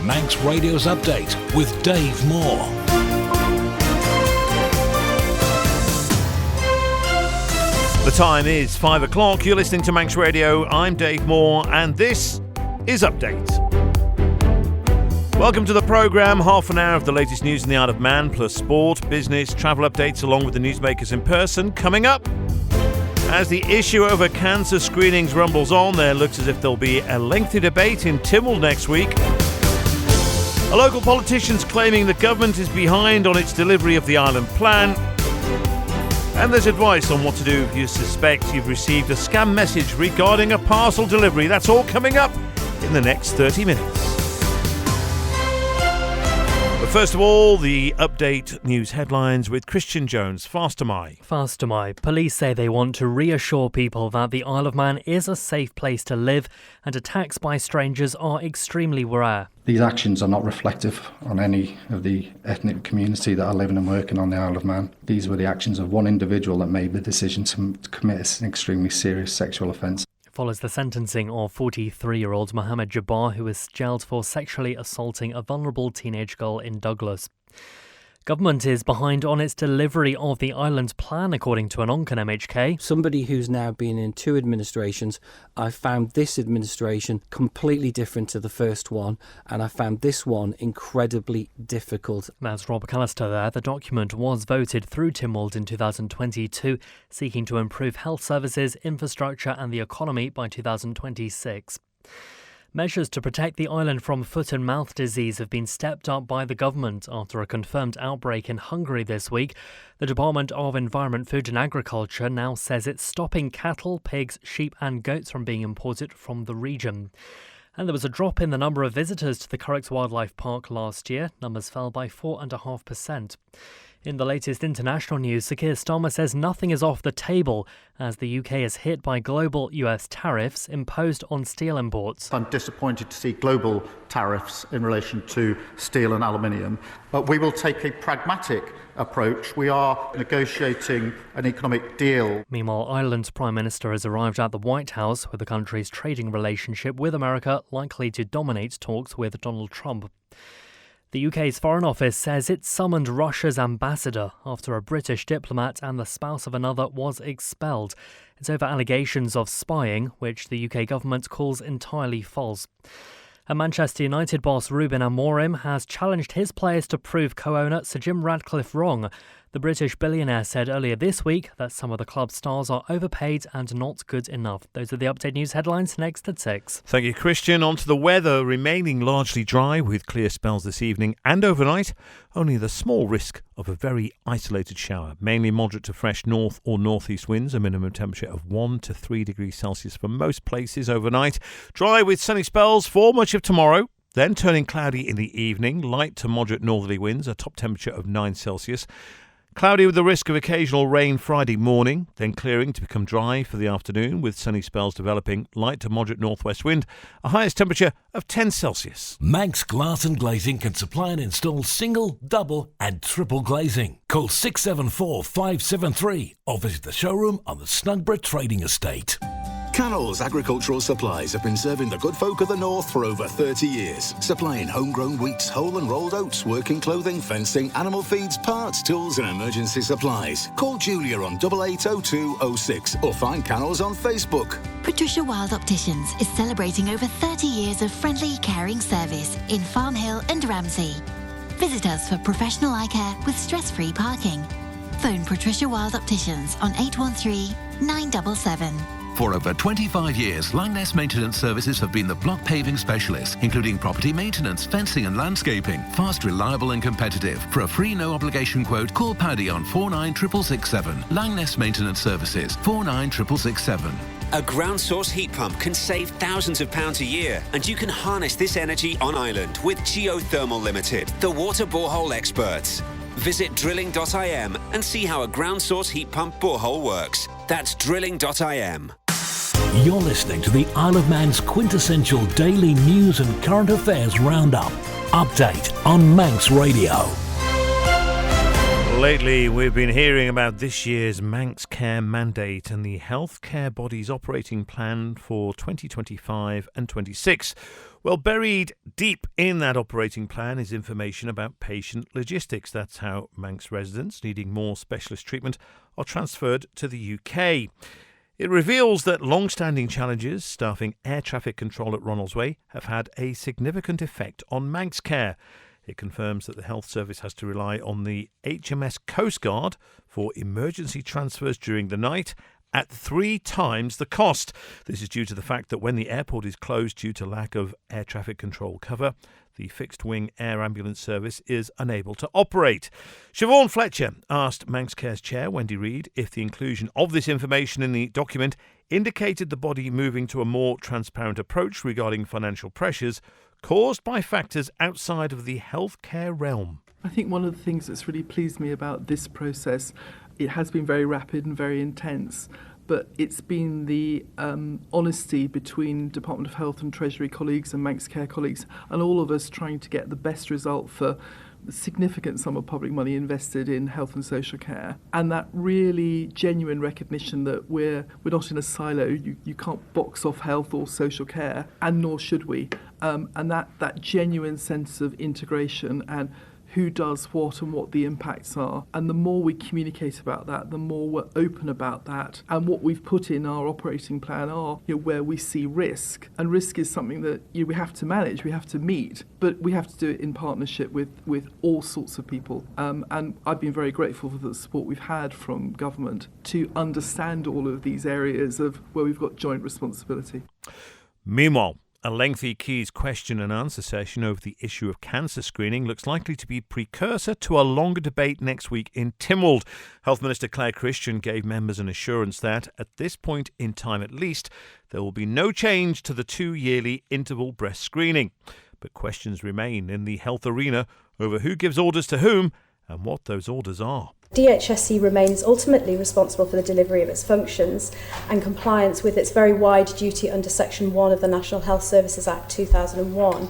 Manx Radio's Update with Dave Moore. The time is 5 o'clock. You're listening to Manx Radio. I'm Dave Moore, and this is Update. Welcome to the programme. Half an hour of the latest news in the Isle of Man, plus sport, business, travel updates, along with the newsmakers in person. Coming up, as the issue over cancer screenings rumbles on, there looks as if there'll be a lengthy debate in Tynwald next week. A local politician's claiming the government is behind on its delivery of the island plan. And there's advice on what to do if you suspect you've received a scam message regarding a parcel delivery. That's all coming up in the next 30 minutes. But first of all, the update news headlines with Christian Jones. Faster My. Police say they want to reassure people that the Isle of Man is a safe place to live and attacks by strangers are extremely rare. These actions are not reflective on any of the ethnic community that are living and working on the Isle of Man. These were the actions of one individual that made the decision to commit an extremely serious sexual offence. Follows the sentencing of 43-year-old Mohammed Jabbar, who was jailed for sexually assaulting a vulnerable teenage girl in Douglas. Government is behind on its delivery of the island plan, according to an Oncan MHK. Somebody who's now been in two administrations, I found this administration completely different to the first one, and I found this one incredibly difficult. That's Rob McAllister there. The document was voted through Tynwald in 2022, seeking to improve health services, infrastructure and the economy by 2026. Measures to protect the island from foot and mouth disease have been stepped up by the government after a confirmed outbreak in Hungary this week. The Department of Environment, Food and Agriculture now says it's stopping cattle, pigs, sheep and goats from being imported from the region. And there was a drop in the number of visitors to the Curragh Wildlife Park last year. Numbers fell by 4.5%. In the latest international news, Sir Keir Starmer says nothing is off the table as the UK is hit by global US tariffs imposed on steel imports. I'm disappointed to see global tariffs in relation to steel and aluminium, but we will take a pragmatic approach. We are negotiating an economic deal. Meanwhile, Ireland's Prime Minister has arrived at the White House with the country's trading relationship with America likely to dominate talks with Donald Trump. The UK's Foreign Office says it summoned Russia's ambassador after a British diplomat and the spouse of another was expelled. It's over allegations of spying, which the UK government calls entirely false. And Manchester United boss Ruben Amorim has challenged his players to prove co-owner Sir Jim Ratcliffe wrong. The British billionaire said earlier this week that some of the club's stars are overpaid and not good enough. Those are the update news headlines next at 6. Thank you, Christian. On to the weather, remaining largely dry with clear spells this evening and overnight. Only the small risk of a very isolated shower. Mainly moderate to fresh north or northeast winds. A minimum temperature of 1 to 3 degrees Celsius for most places overnight. Dry with sunny spells for much of tomorrow. Then turning cloudy in the evening. Light to moderate northerly winds. A top temperature of 9 Celsius. Cloudy with the risk of occasional rain Friday morning, then clearing to become dry for the afternoon with sunny spells developing, light to moderate northwest wind, a highest temperature of 10 Celsius. Manx Glass and Glazing can supply and install single, double and triple glazing. Call 674 573 or visit the showroom on the Snugborough Trading Estate. Cannell's Agricultural Supplies have been serving the good folk of the North for over 30 years. Supplying homegrown wheats, whole and rolled oats, working clothing, fencing, animal feeds, parts, tools and emergency supplies. Call Julia on 880206 or find Cannell's on Facebook. Patricia Wild Opticians is celebrating over 30 years of friendly, caring service in Farm Hill and Ramsey. Visit us for professional eye care with stress-free parking. Phone Patricia Wild Opticians on 813 977. For over 25 years, Langness Maintenance Services have been the block paving specialists, including property maintenance, fencing and landscaping. Fast, reliable and competitive. For a free no-obligation quote, call Paddy on 49667. Langness Maintenance Services, 49667. A ground source heat pump can save thousands of pounds a year, and you can harness this energy on island with Geothermal Limited, the water borehole experts. Visit drilling.im and see how a ground source heat pump borehole works. That's drilling.im. You're listening to the Isle of Man's quintessential daily news and current affairs roundup. Update on Manx Radio. Lately, we've been hearing about this year's Manx Care mandate and the healthcare body's operating plan for 2025 and 26. Well, buried deep in that operating plan is information about patient logistics. That's how Manx residents needing more specialist treatment are transferred to the UK. It reveals that long-standing challenges staffing air traffic control at Ronaldsway have had a significant effect on Manx Care. It confirms that the health service has to rely on the HMS Coast Guard for emergency transfers during the night at 3 times the cost. This is due to the fact that when the airport is closed due to lack of air traffic control cover, the fixed-wing air ambulance service is unable to operate. Siobhan Fletcher asked Manx Care's chair, Wendy Reid, if the inclusion of this information in the document indicated the body moving to a more transparent approach regarding financial pressures caused by factors outside of the healthcare realm. I think one of the things that's really pleased me about this process, it has been very rapid and very intense, but it's been the honesty between Department of Health and Treasury colleagues and Manx Care colleagues and all of us trying to get the best result for a significant sum of public money invested in health and social care, and that really genuine recognition that we're not in a silo. You can't box off health or social care, and nor should we. And that genuine sense of integration and who does what and what the impacts are. And the more we communicate about that, the more we're open about that. And what we've put in our operating plan are where we see risk. And risk is something that we have to manage, we have to meet, but we have to do it in partnership with all sorts of people. And I've been very grateful for the support we've had from government to understand all of these areas of where we've got joint responsibility. Meanwhile, a lengthy Keys question and answer session over the issue of cancer screening looks likely to be precursor to a longer debate next week in Tynwald. Health Minister Claire Christian gave members an assurance that, at this point in time at least, there will be no change to the 2-yearly interval breast screening. But questions remain in the health arena over who gives orders to whom and what those orders are. DHSC remains ultimately responsible for the delivery of its functions and compliance with its very wide duty under Section 1 of the National Health Services Act 2001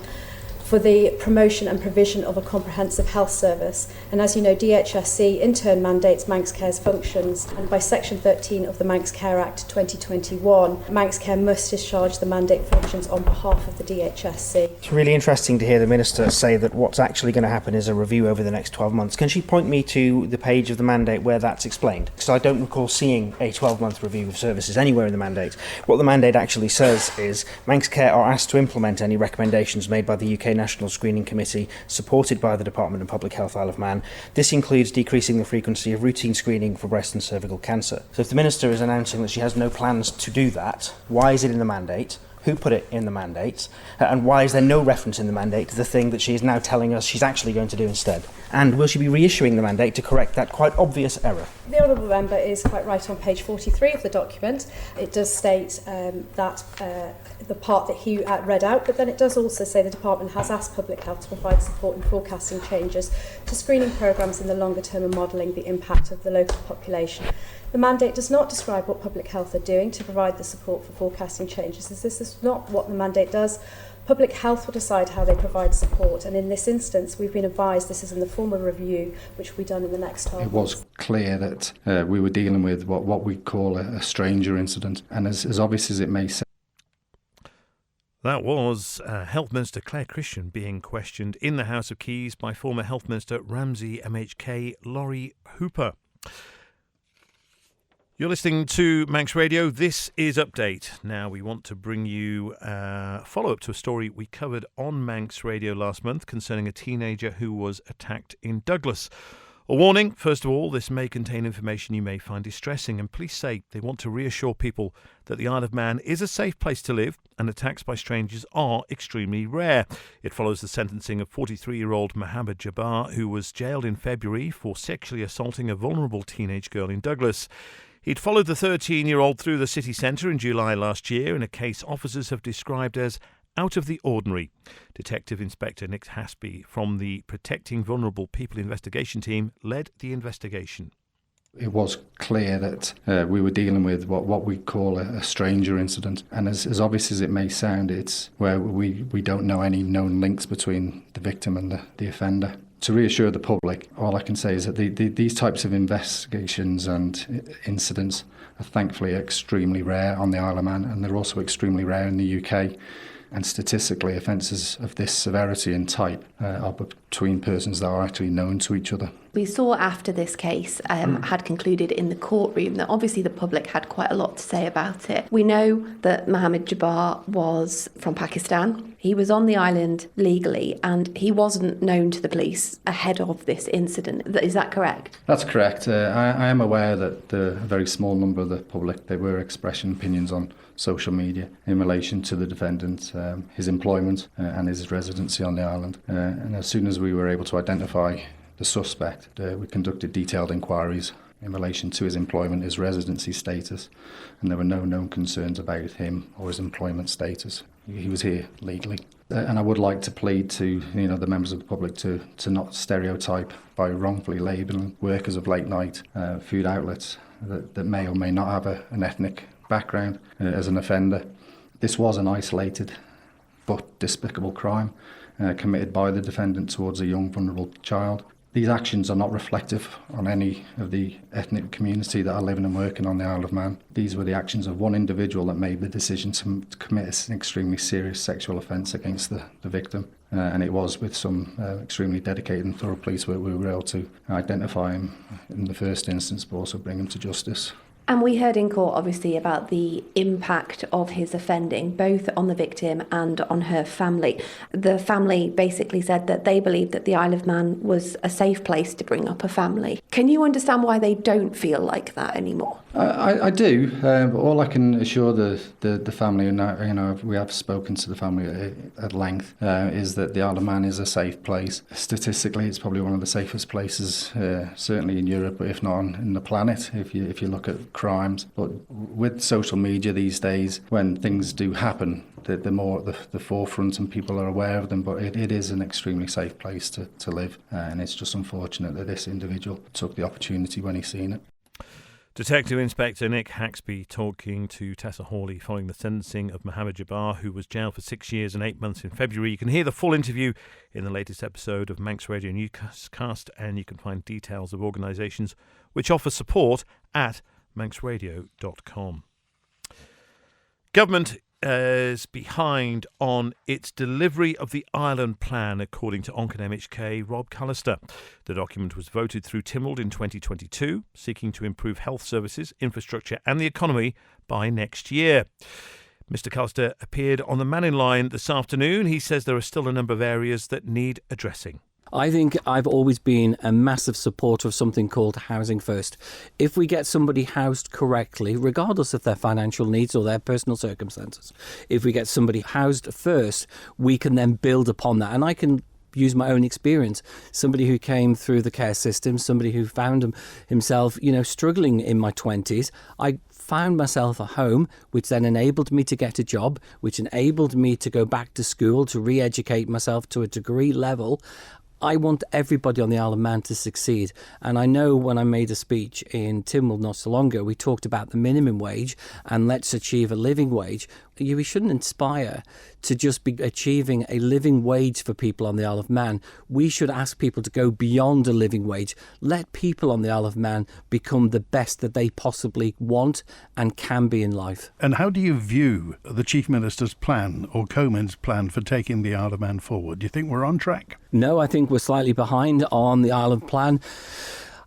for the promotion and provision of a comprehensive health service. And as you know, DHSC in turn mandates Manx Care's functions, and by Section 13 of the Manx Care Act 2021, Manx Care must discharge the mandate functions on behalf of the DHSC. It's really interesting to hear the Minister say that what's actually going to happen is a review over the next 12 months. Can she point me to the page of the mandate where that's explained? Because I don't recall seeing a 12-month review of services anywhere in the mandate. What the mandate actually says is Manx Care are asked to implement any recommendations made by the UK National Screening Committee, supported by the Department of Public Health Isle of Man. This includes decreasing the frequency of routine screening for breast and cervical cancer. So if the Minister is announcing that she has no plans to do that, why is it in the mandate? Who put it in the mandate? And why is there no reference in the mandate to the thing that she is now telling us she's actually going to do instead? And will she be reissuing the mandate to correct that quite obvious error? The Honourable Member is quite right on page 43 of the document. It does state that the part that he read out, but then it does also say the Department has asked Public Health to provide support in forecasting changes to screening programmes in the longer term and modelling the impact of the local population. The mandate does not describe what Public Health are doing to provide the support for forecasting changes. This is not what the mandate does. Public Health will decide how they provide support, and in this instance we've been advised this is in the form of review which will be done in the next 12 months. It was clear that we were dealing with what we call a stranger incident, and as obvious as it may sound. That was Health Minister Claire Christian being questioned in the House of Keys by former Health Minister Ramsey MHK Laurie Hooper. You're listening to Manx Radio. This is Update. Now, we want to bring you a follow-up to a story we covered on Manx Radio last month concerning a teenager who was attacked in Douglas. A warning, first of all, this may contain information you may find distressing, and police say they want to reassure people that the Isle of Man is a safe place to live and attacks by strangers are extremely rare. It follows the sentencing of 43-year-old Mohammed Jabbar, who was jailed in February for sexually assaulting a vulnerable teenage girl in Douglas. He'd followed the 13-year-old through the city centre in July last year in a case officers have described as out of the ordinary. Detective Inspector Nick Haspy from the Protecting Vulnerable People investigation team led the investigation. It was clear that we were dealing with what we call a stranger incident, and as obvious as it may sound, it's where we don't know any known links between the victim and the offender. To reassure the public, all I can say is that these types of investigations and incidents are thankfully extremely rare on the Isle of Man, and they're also extremely rare in the UK. And statistically, offences of this severity and type are between persons that are actually known to each other. We saw after this case had concluded in the courtroom that obviously the public had quite a lot to say about it. We know that Mohammed Jabbar was from Pakistan. He was on the island legally and he wasn't known to the police ahead of this incident. Is that correct? That's correct. I am aware that a very small number of the public, they were expressing opinions on social media in relation to the defendant, his employment and his residency on the island. And as soon as we were able to identify the suspect, we conducted detailed inquiries in relation to his employment, his residency status, and there were no known concerns about him or his employment status. He was here legally. And I would like to plead to the members of the public to not stereotype by wrongfully labelling workers of late night food outlets that may or may not have an ethnic background as an offender. This was an isolated but despicable crime committed by the defendant towards a young vulnerable child. These actions are not reflective on any of the ethnic community that are living and working on the Isle of Man. These were the actions of one individual that made the decision to commit an extremely serious sexual offence against the victim. And it was with some extremely dedicated and thorough police work we were able to identify him in the first instance, but also bring him to justice. And we heard in court, obviously, about the impact of his offending, both on the victim and on her family. The family basically said that they believed that the Isle of Man was a safe place to bring up a family. Can you understand why they don't feel like that anymore? I do, but all I can assure the family, and we have spoken to the family at length, is that the Isle of Man is a safe place. Statistically, it's probably one of the safest places, certainly in Europe, if not in the planet, if you look at crimes. But with social media these days, when things do happen, the more the forefront and people are aware of them, but it is an extremely safe place to live, and it's just unfortunate that this individual took the opportunity when he seen it. Detective Inspector Nick Haxby talking to Tessa Hawley following the sentencing of Mohammed Jabbar, who was jailed for 6 years and 8 months in February. You can hear the full interview in the latest episode of Manx Radio Newscast, and you can find details of organisations which offer support at manxradio.com. Government is behind on its delivery of the Island Plan, according to Onken MHK Rob Callister. The document was voted through Tynwald in 2022, seeking to improve health services, infrastructure and the economy by next year. Mr Callister appeared on the Man in Line this afternoon. He says there are still a number of areas that need addressing. I think I've always been a massive supporter of something called housing first. If we get somebody housed correctly, regardless of their financial needs or their personal circumstances, if we get somebody housed first, we can then build upon that. And I can use my own experience. Somebody who came through the care system, somebody who found himself, struggling in my 20s. I found myself a home, which then enabled me to get a job, which enabled me to go back to school, to re-educate myself to a degree level. I want everybody on the Isle of Man to succeed. And I know when I made a speech in Tynwald not so long ago, we talked about the minimum wage and let's achieve a living wage. We shouldn't inspire to just be achieving a living wage for people on the Isle of Man. We should ask people to go beyond a living wage. Let people on the Isle of Man become the best that they possibly want and can be in life. And how do you view the Chief Minister's plan or Comin's plan for taking the Isle of Man forward? Do you think we're on track? No, I think we're slightly behind on the Isle of Plan.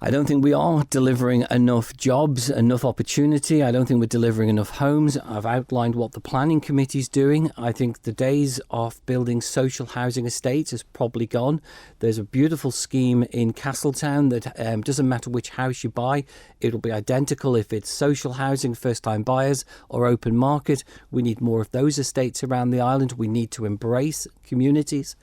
I don't think we are delivering enough jobs, enough opportunity. I don't think we're delivering enough homes. I've outlined what the planning committee's doing. I think the days of building social housing estates is probably gone. There's a beautiful scheme in Castletown that doesn't matter which house you buy, it'll be identical if it's social housing, first-time buyers or open market. We need more of those estates around the island. We need to embrace communities.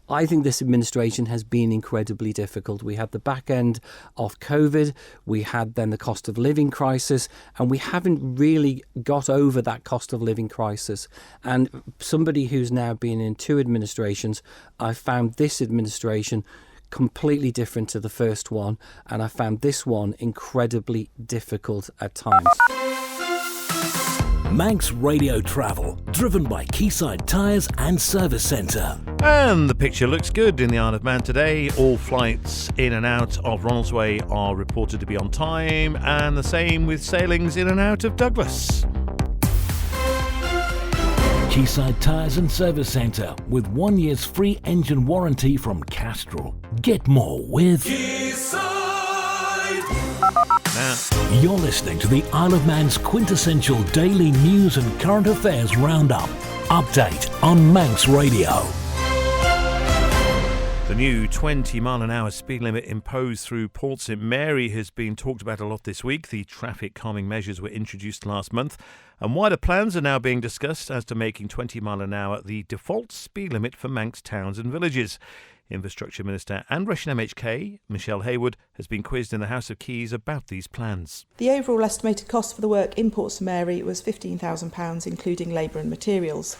I think this administration has been incredibly difficult. We had the back end of COVID, we had then the cost of living crisis, and we haven't really got over that cost of living crisis. And somebody who's now been in 2 administrations, I found this administration completely different to the first one, and I found this one incredibly difficult at times. Manx Radio Travel, driven by Quayside Tyres and Service Centre. And the picture looks good in the Isle of Man today. All flights in and out of Ronaldsway are reported to be on time, and the same with sailings in and out of Douglas. Quayside Tyres and Service Centre with 1 year's free engine warranty from Castrol. Get more with Now, You're listening to the Isle of Man's quintessential daily news and current affairs roundup. Update on Manx Radio. the new 20-mile-an-hour speed limit imposed through Port St Mary has been talked about a lot this week. The traffic calming measures were introduced last month, and wider plans are now being discussed as to making 20 mile an hour the default speed limit for Manx towns and villages. Infrastructure Minister and Russian MHK, Michelle Haywood, has been quizzed in the House of Keys about these plans. The overall estimated cost for the work in Port St Mary was £15,000, including labour and materials.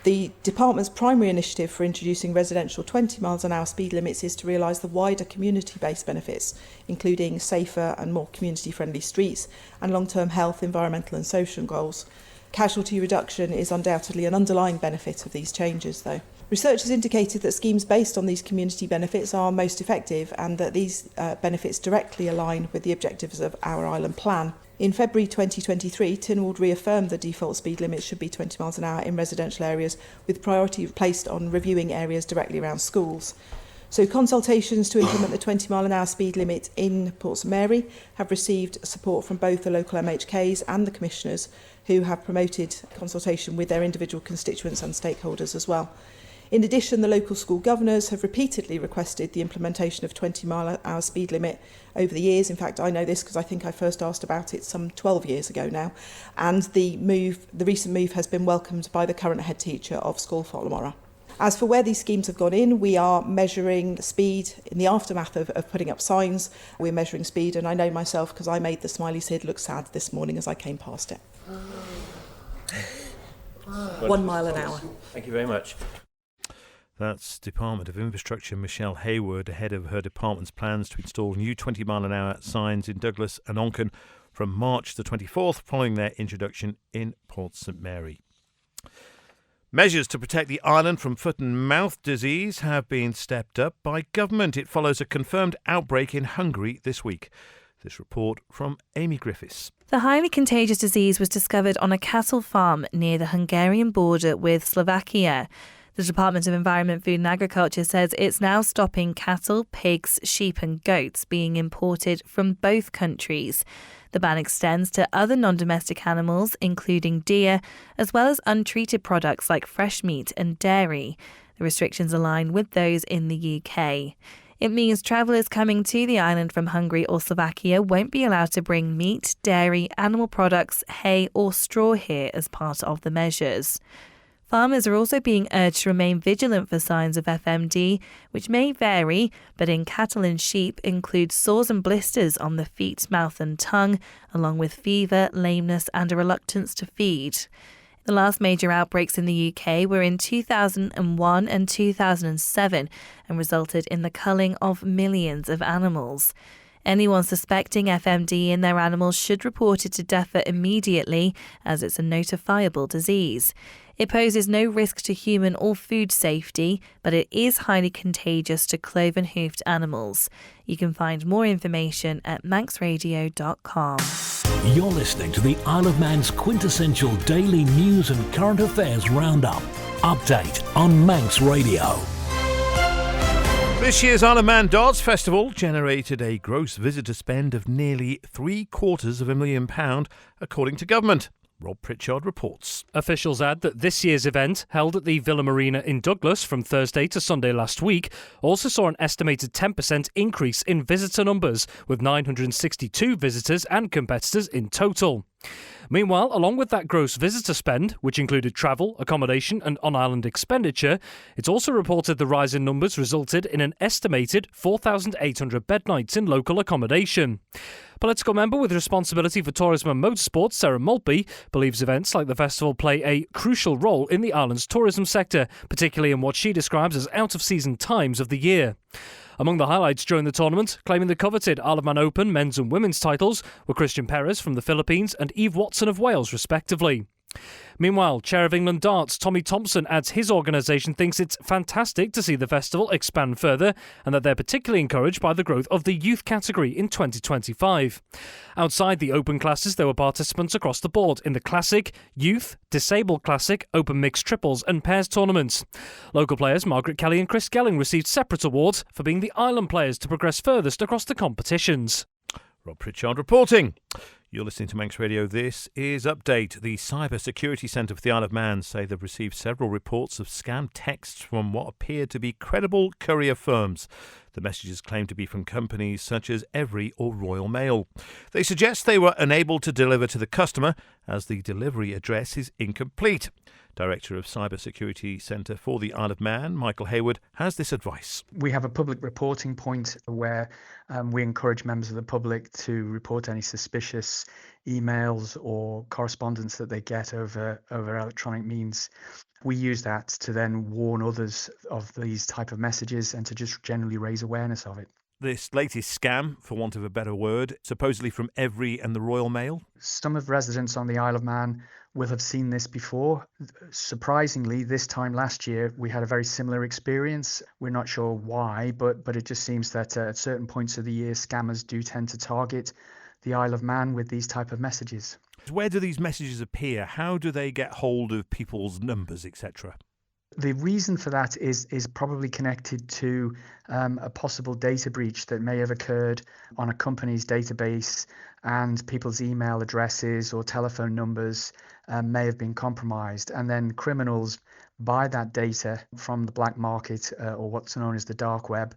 The department's primary initiative for introducing residential 20 miles an hour speed limits is to realise the wider community-based benefits, including safer and more community-friendly streets and long-term health, environmental and social goals. Casualty reduction is undoubtedly an underlying benefit of these changes, though. Research has indicated that schemes based on these community benefits are most effective and that these benefits directly align with the objectives of our island plan. In February 2023, Tynwald reaffirmed the default speed limit should be 20 miles an hour in residential areas, with priority placed on reviewing areas directly around schools. So consultations to implement the 20 mile an hour speed limit in Port St Mary have received support from both the local MHKs and the commissioners, who have promoted consultation with their individual constituents and stakeholders as well. In addition, the local school governors have repeatedly requested the implementation of 20 mile an hour speed limit over the years. In fact, I know this because I think I first asked about it some 12 years ago now. And the recent move has been welcomed by the current head teacher of School Follamora. As for where these schemes have gone in, we are measuring speed in the aftermath of putting up signs. We're measuring speed, and I know myself because I made the smiley Sid look sad this morning as I came past it. 1 mile an hour. Thank you very much. That's Department of Infrastructure Michelle Haywood ahead of her department's plans to install new 20 mile an hour signs in Douglas and Onken from March the 24th, following their introduction in Port St Mary. Measures to protect the island from foot and mouth disease have been stepped up by government. It follows a confirmed outbreak in Hungary this week. This report from Amy Griffiths. The highly contagious disease was discovered on a cattle farm near the Hungarian border with Slovakia. The Department of Environment, Food and Agriculture says it's now stopping cattle, pigs, sheep and goats being imported from both countries. The ban extends to other non-domestic animals, including deer, as well as untreated products like fresh meat and dairy. The restrictions align with those in the UK. It means travellers coming to the island from Hungary or Slovakia won't be allowed to bring meat, dairy, animal products, hay or straw here as part of the measures. Farmers are also being urged to remain vigilant for signs of FMD, which may vary, but in cattle and sheep include sores and blisters on the feet, mouth and tongue, along with fever, lameness and a reluctance to feed. The last major outbreaks in the UK were in 2001 and 2007 and resulted in the culling of millions of animals. Anyone suspecting FMD in their animals should report it to DEFRA immediately, as it's a notifiable disease. It poses no risk to human or food safety, but it is highly contagious to cloven-hoofed animals. You can find more information at manxradio.com. You're listening to the Isle of Man's quintessential daily news and current affairs roundup. Update on Manx Radio. This year's Isle of Man Darts Festival generated a gross visitor spend of nearly £750,000, according to government. Rob Pritchard reports. Officials add that this year's event, held at the Villa Marina in Douglas from Thursday to Sunday last week, also saw an estimated 10% increase in visitor numbers, with 962 visitors and competitors in total. Meanwhile, along with that gross visitor spend, which included travel, accommodation and on-island expenditure, it's also reported the rise in numbers resulted in an estimated 4,800 bed nights in local accommodation. Political member with responsibility for tourism and motorsport, Sarah Maltby, believes events like the festival play a crucial role in the island's tourism sector, particularly in what she describes as out-of-season times of the year. Among the highlights during the tournament, claiming the coveted Isle of Man Open men's and women's titles, were Christian Perez from the Philippines and Eve Watson of Wales, respectively. Meanwhile, Chair of England Darts Tommy Thompson adds his organisation thinks it's fantastic to see the festival expand further and that they're particularly encouraged by the growth of the youth category in 2025. Outside the open classes, there were participants across the board in the Classic, Youth, Disabled Classic, Open Mixed Triples and Pairs tournaments. Local players Margaret Kelly and Chris Gelling received separate awards for being the island players to progress furthest across the competitions. Rob Pritchard reporting. You're listening to Manx Radio. This is Update. The Cyber Security Centre for the Isle of Man say they've received several reports of scam texts from what appear to be credible courier firms. The messages claim to be from companies such as Every or Royal Mail. They suggest they were unable to deliver to the customer as the delivery address is incomplete. Director of Cyber Security Centre for the Isle of Man, Michael Hayward, has this advice. We have a public reporting point where we encourage members of the public to report any suspicious emails or correspondence that they get over electronic means. We use that to then warn others of these type of messages and to just generally raise awareness of it. This latest scam, for want of a better word, supposedly from Every and the Royal Mail. Some of residents on the Isle of Man will have seen this before. Surprisingly, this time last year, we had a very similar experience. We're not sure why, but it just seems that at certain points of the year, scammers do tend to target the Isle of Man with these type of messages. Where do these messages appear? How do they get hold of people's numbers, etc.? The reason for that is probably connected to a possible data breach that may have occurred on a company's database, and people's email addresses or telephone numbers may have been compromised. And then criminals buy that data from the black market or what's known as the dark web,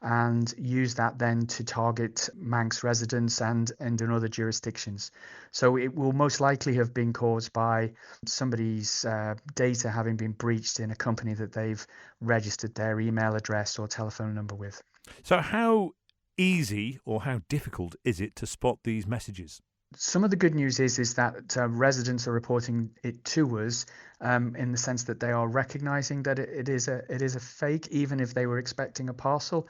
and use that then to target Manx residents and in other jurisdictions. So it will most likely have been caused by somebody's data having been breached in a company that they've registered their email address or telephone number with. So how easy or how difficult is it to spot these messages? Some of the good news is that residents are reporting it to us in the sense that they are recognising that it is a fake, even if they were expecting a parcel.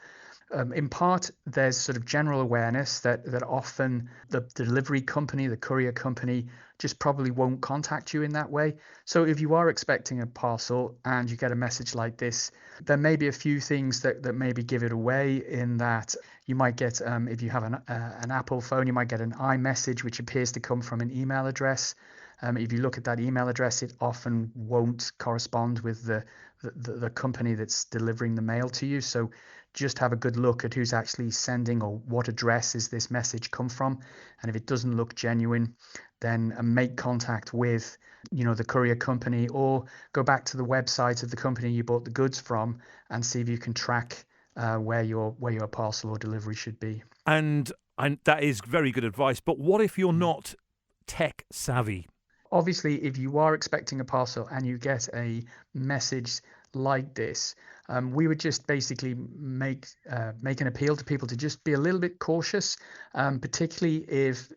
In part, there's sort of general awareness that often the delivery company, the courier company, just probably won't contact you in that way. So if you are expecting a parcel and you get a message like this, there may be a few things that maybe give it away, in that you might get, if you have an Apple phone, you might get an iMessage which appears to come from an email address. If you look at that email address, it often won't correspond with the company that's delivering the mail to you. So just have a good look at who's actually sending or what address is this message come from. And if it doesn't look genuine, then make contact with the courier company, or go back to the website of the company you bought the goods from and see if you can track where your parcel or delivery should be. And that is very good advice. But what if you're not tech savvy? Obviously, if you are expecting a parcel and you get a message like this, we would just basically make an appeal to people to just be a little bit cautious, particularly if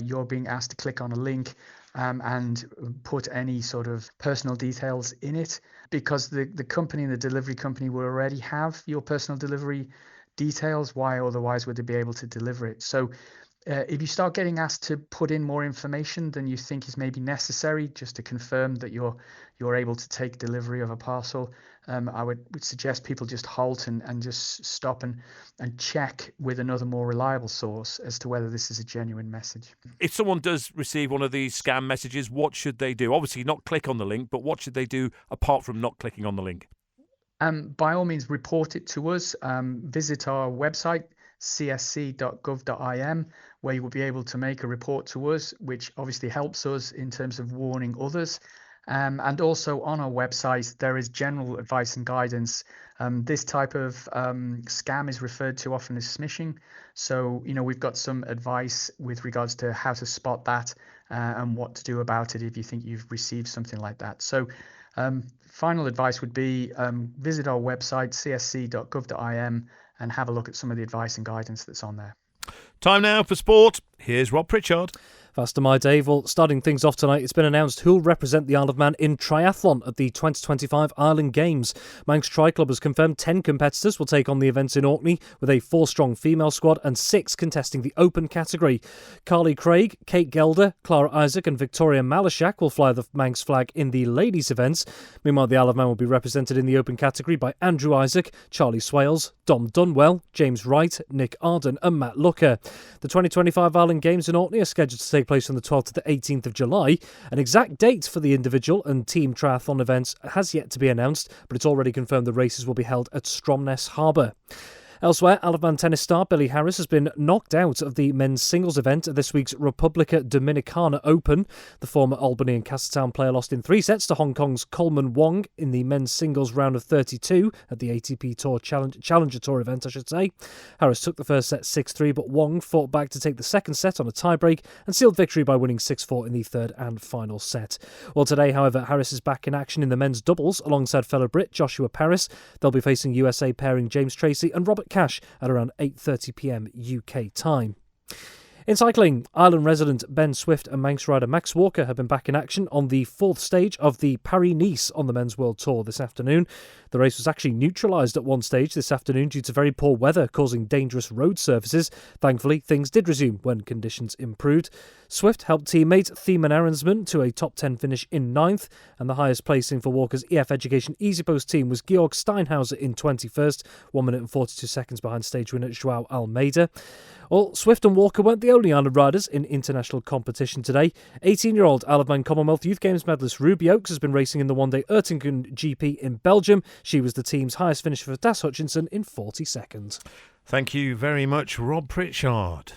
you're being asked to click on a link and put any sort of personal details in it, because the company and the delivery company will already have your personal delivery details. Why otherwise would they be able to deliver it? So if you start getting asked to put in more information than you think is maybe necessary, just to confirm that you're able to take delivery of a parcel, I would suggest people just halt and just stop and check with another more reliable source as to whether this is a genuine message. If someone does receive one of these scam messages, what should they do? Obviously not click on the link, but what should they do apart from not clicking on the link? By all means, report it to us. Visit our website, csc.gov.im, where you will be able to make a report to us, which obviously helps us in terms of warning others. And also on our website, there is general advice and guidance. This type of scam is referred to often as smishing. So, we've got some advice with regards to how to spot that and what to do about it if you think you've received something like that. So final advice would be visit our website, csc.gov.im, and have a look at some of the advice and guidance that's on there. Time now for sport. Here's Rob Pritchard. Faster My Dave. Well, starting things off tonight, it's been announced who'll represent the Isle of Man in triathlon at the 2025 Island Games. Manx Tri Club has confirmed 10 competitors will take on the events in Orkney, with a 4-strong female squad and 6 contesting the open category. Carly Craig, Kate Gelder, Clara Isaac and Victoria Malashak will fly the Manx flag in the ladies' events. Meanwhile, the Isle of Man will be represented in the open category by Andrew Isaac, Charlie Swales, Dom Dunwell, James Wright, Nick Arden and Matt Looker. The 2025 Island Games in Orkney are scheduled to take place from the 12th to the 18th of July. An exact date for the individual and team triathlon events has yet to be announced, but it's already confirmed the races will be held at Stromness Harbour. Elsewhere, Isle of Man tennis star Billy Harris has been knocked out of the men's singles event at this week's Repubblica Dominicana Open. The former Albany and Castletown player lost in 3 sets to Hong Kong's Coleman Wong in the men's singles round of 32 at the ATP Tour Challenger Tour event, Harris took the first set 6-3, but Wong fought back to take the second set on a tiebreak and sealed victory by winning 6-4 in the third and final set. Well, today, however, Harris is back in action in the men's doubles alongside fellow Brit Joshua Paris. They'll be facing USA pairing James Tracy and Robert Cash at around 8:30pm UK time. In cycling, Ireland resident Ben Swift and Manx rider Max Walker have been back in action on the 4th stage of the Paris-Nice on the Men's World Tour this afternoon. The race was actually neutralised at one stage this afternoon due to very poor weather causing dangerous road surfaces. Thankfully, things did resume when conditions improved. Swift helped teammate Thiemann Arensman to a top 10 finish in 9th, and the highest placing for Walker's EF Education Easy Post team was Georg Steinhauser in 21st, 1 minute and 42 seconds behind stage winner Joao Almeida. Well, Swift and Walker weren't the only Island riders in international competition today. 18-year-old Isle of Man Commonwealth Youth Games medalist Ruby Oakes has been racing in the one-day Ertingen GP in Belgium. She was the team's highest finisher for Das Hutchinson in 40 seconds. Thank you very much, Rob Pritchard.